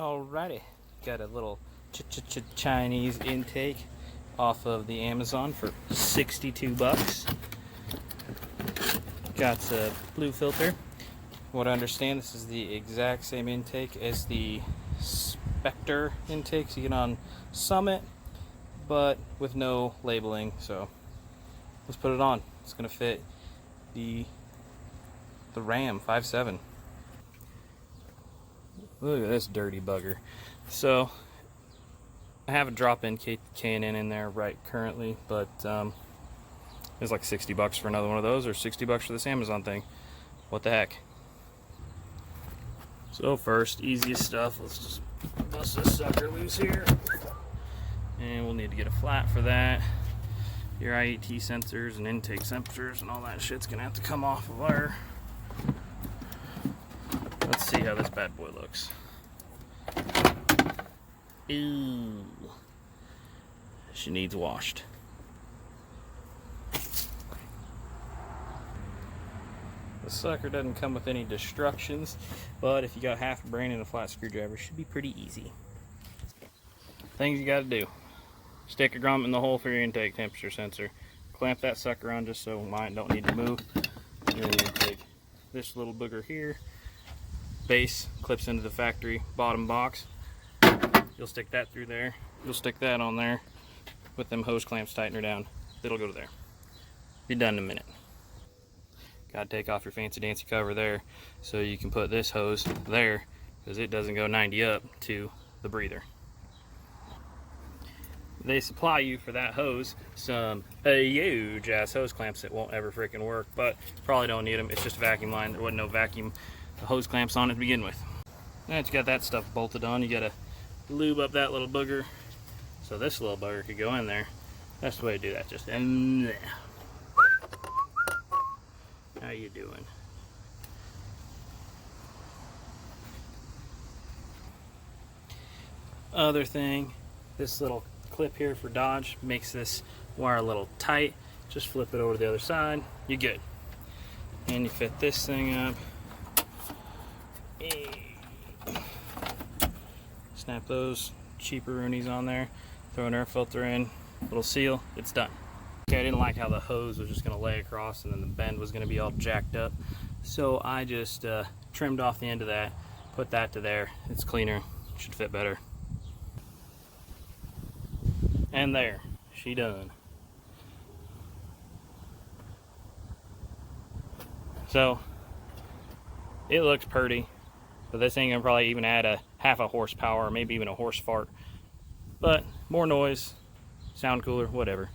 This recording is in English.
Alrighty, got a little Chinese intake off of the Amazon for 62 bucks. Got a blue filter. What I understand, this is the exact same intake as the Spectre intakes you get on Summit, but with no labeling. So let's put it on. It's gonna fit the Ram 5.7. Look at this dirty bugger. So I have a drop-in K&N in there right currently, but it's like 60 bucks for another one of those, or 60 bucks for this Amazon thing. What the heck? So first, easiest stuff, let's just bust this sucker loose here. And we'll need to get a flat for that. Your IET sensors and intake sensors and all that shit's gonna have to come off of our... Let's see how this bad boy looks. Ooh. She needs washed. The sucker doesn't come with any destructions, but if you got half a brain and a flat screwdriver, it should be pretty easy. Things you gotta do. Stick a grommet in the hole for your intake temperature sensor. Clamp that sucker on just so mine don't need to move. And then you take this little booger here. Base clips into the factory bottom box. You'll stick that through there. You'll stick that on there with them hose clamps, tighten her down. It'll go to there. Be done in a minute. Gotta take off your fancy dancy cover there so you can put this hose there, because it doesn't go 90 up to the breather. They supply you for that hose some huge ass hose clamps that won't ever freaking work, but probably don't need them. It's just a vacuum line. There wasn't no vacuum hose clamps on it to begin with. Now that you got that stuff bolted on, you gotta lube up that little booger so this little bugger could go in there. That's the way to do that. Just in there. How you doing? Other thing, this little clip here for Dodge makes this wire a little tight. Just flip it over to the other side, you're good. And you fit this thing up. Snap those cheaperoonies on there, throw an air filter in, little seal, it's done. Okay, I didn't like how the hose was just going to lay across and then the bend was going to be all jacked up. So I just trimmed off the end of that, put that to there. It's cleaner, should fit better. And there, she done. So it looks pretty, but this ain't gonna probably even add a half a horsepower, or maybe even a horse fart. But more noise, sound cooler, whatever.